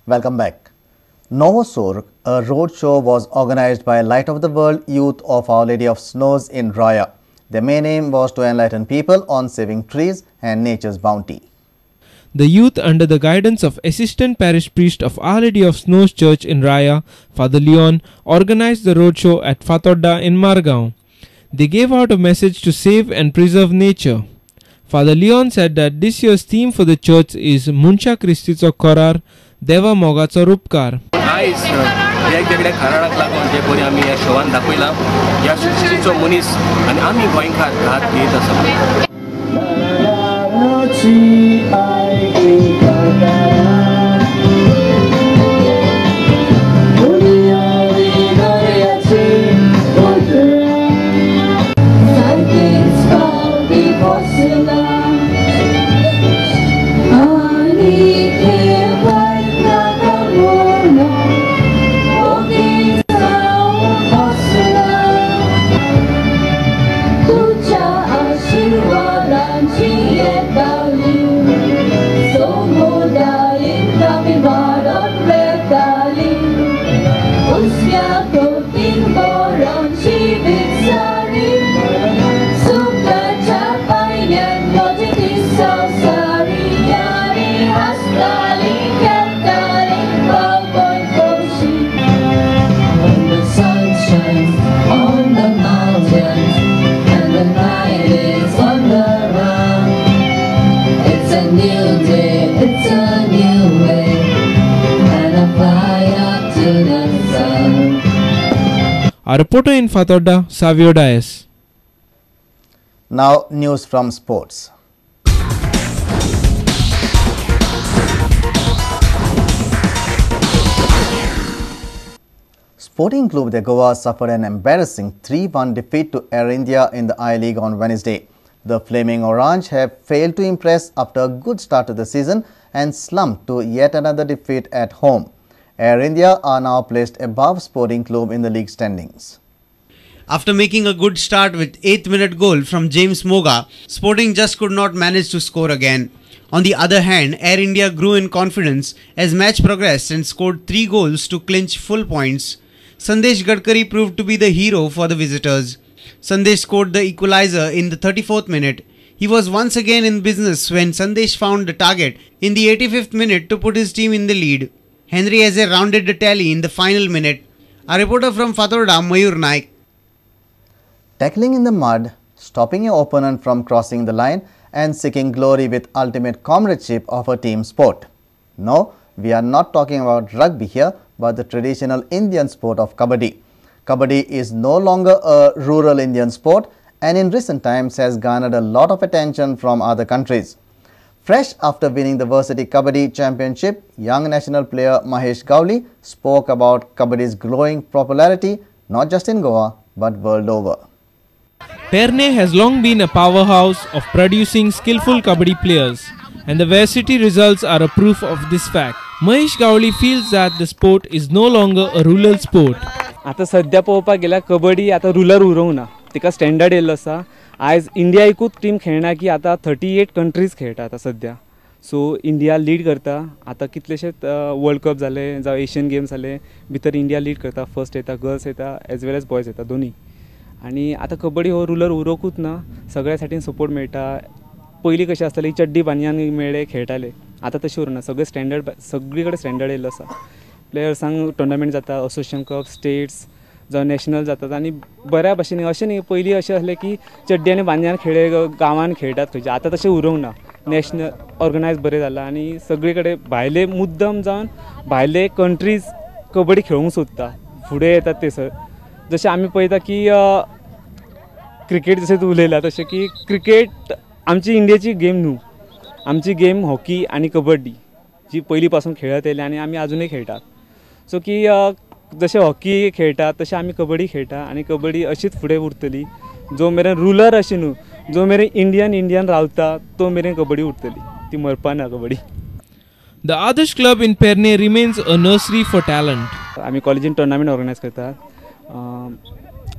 Welcome back. Novosur, a road show was organized by Light of the World Youth of Our Lady of Snows in Raya. Their main aim was to enlighten people on saving trees and nature's bounty. The youth, under the guidance of Assistant Parish Priest of Our Lady of Snows Church in Raya, Father Leon, organized the roadshow at Fatodda in Margao. They gave out a message to save and preserve nature. Father Leon said that this year's theme for the church is Muncha Kristicho Korar, Deva Mogacho Rupkar. वेगवेगळ्या कारणाक लागून जे कोणी आमी ह्या शोवान दाखयला ह्या सृश्टीचो मनीस आनी आमी गोंयकार हात घेत आसा. Our reporter in Fatodda, Savio Dias. Now news from sports. Sporting Club de Goa suffered an embarrassing 3-1 defeat to Air India in the I-League on Wednesday. The Flaming Orange have failed to impress after a good start to the season and slumped to yet another defeat at home. Air India are now placed above Sporting Club in the league standings. After making a good start with 8th minute goal from James Moga, Sporting just could not manage to score again. On the other hand, Air India grew in confidence as match progressed and scored 3 goals to clinch full points. Sandesh Gadkari proved to be the hero for the visitors. Sandesh scored the equalizer in the 34th minute. He was once again in business when Sandesh found the target in the 85th minute to put his team in the lead. Henry Eze rounded the tally in the final minute. A reporter from Fatodda, Mayur Naik. Tackling in the mud, stopping your opponent from crossing the line and seeking glory with ultimate comradeship of a team sport. No, we are not talking about rugby here, but the traditional Indian sport of Kabaddi. Kabaddi is no longer a rural Indian sport and in recent times has garnered a lot of attention from other countries. Fresh after winning the Varsity Kabaddi Championship, young national player Mahesh Gawli spoke about Kabaddi's growing popularity not just in Goa but world over. Perne has long been a powerhouse of producing skillful Kabaddi players, and the varsity results are a proof of this fact. Mahesh Gawli feels that the sport is no longer a rural sport. आता सध्या पळोवपाक गेल्यार कबड्डी आता rural उरोवना, तिका standard येयल्लो आसा. आज India एकूच टीम खेळना की आता 38 कंट्रीज खेळटा आता सध्या. सो इंडिया लीड करता. आता कितलेशेच वर्ल्ड कप जाले जावं एशियन गेम्स जाले भितर इंडिया लीड करता. फर्स्ट येता गर्ल्स येता एज वेल एज बॉयज येता दोन्ही. आणि आता कबड्डी हो रुरल उरोकूच ना, सगळ्या सायडीन सपोर्ट मेळटा. पयलीं कशें आसतालें चड्डी बांदयान मेळ्ळे खेळटाले, आता तशें उरना. सगळे स्टँडर्ड सगळी कडेन स्टँडर्ड येयल्लो आसा. प्लेयर्सांक टुर्नामेंट जाता, असोसिएशन कप, स्टेट्स जावं नॅशनल जातात. आनी बऱ्या भाशेन अशें न्ही पयलीं अशें आसलें की चड्डी आनी बांदयान खेळ गांवान खेळटात खंयचे. आतां तशें उरोंक ना. नॅशनल ऑर्गनायज बरें जालां आनी सगळे कडेन भायले मुद्दम जावन भायले कंट्रीज कबड्डी खेळूंक सोदता, फुडें येतात ते सर. जशें आमी पळयता की क्रिकेट जशें तूं उलयला तशें की क्रिकेट आमची इंडियाची गेम न्हू. आमची गेम हॉकी आनी कबड्डी जी पयलीं पासून खेळत येयली आनी आमी आजुनूय खेळटात. सो की जशें हॉकी खेळटात तशें आमी कबड्डी खेळटा आनी कबड्डी अशीच फुडें उरतली. जो मेरेन रुलर अशें न्हू, जो मेरेन इंडियन रावता तो मेरेन कबड्डी उरतली. ती मरपाना kabaddi. The Adarsh Club in Perne remains a nursery for talent. आमी कॉलेजीन टुर्नामेंट ऑर्गनायज करतात.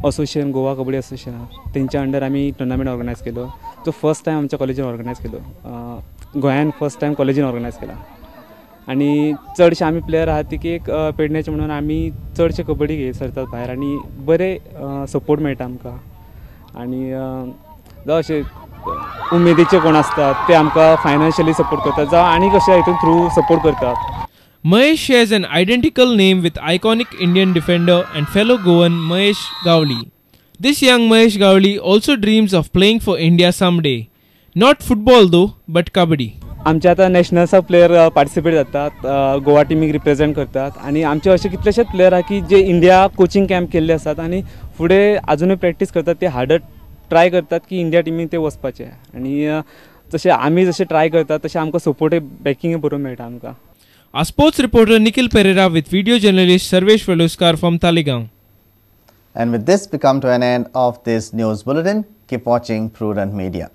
असोसिएशन गोवा कबड्डी असोसिएशन तेंच्या अंडर आमी टुर्नामेंट ऑर्गनायज केलो. तो फर्स्ट टायम आमच्या कॉलेजीन ऑर्गनायज केलो. गोंयान फर्स्ट टायम कॉलेजीन ऑर्गनायज केला आणि चडशे आमी प्लेयर आहात ती की एक पेडण्याचे म्हणून आमी चडशे कबड्डी घेयत सरतात भायर आणि बरे सपोर्ट मेळटा आमकां आणि जावं अशे उमेदीचे कोण असतात ते आमकां फायनान्शियली सपोर्ट करतात जावं आनी कशे हितून थ्रू सपोर्ट करतात. Mahesh shares an identical name with iconic Indian defender and fellow Goan Mahesh Gawli. This young Mahesh Gawli also dreams of playing for India someday. Not football though, but Kabaddi. आमचे आता नॅशनल्साक player participate जातात, Goa टीमीक represent करतात आणि आमचे असे कितलेशेच player आहा की जे इंडिया कोचिंग कॅम्प केल्ले आसात आणि फुडें अजूनय प्रॅक्टीस करतात, ते हार्डर ट्राय करतात की इंडिया टीमीक ते वचपाचे आणि जशें आमी जशें ट्राय करतात तशें आमकां सपोर्ट बॅकींग बरो मेळटा आमकां. Our sports reporter Nikhil Pereira with video journalist Sarvesh Veluskar from Talegaon. And with this, we come to an end of this news bulletin. Keep watching Prudent Media.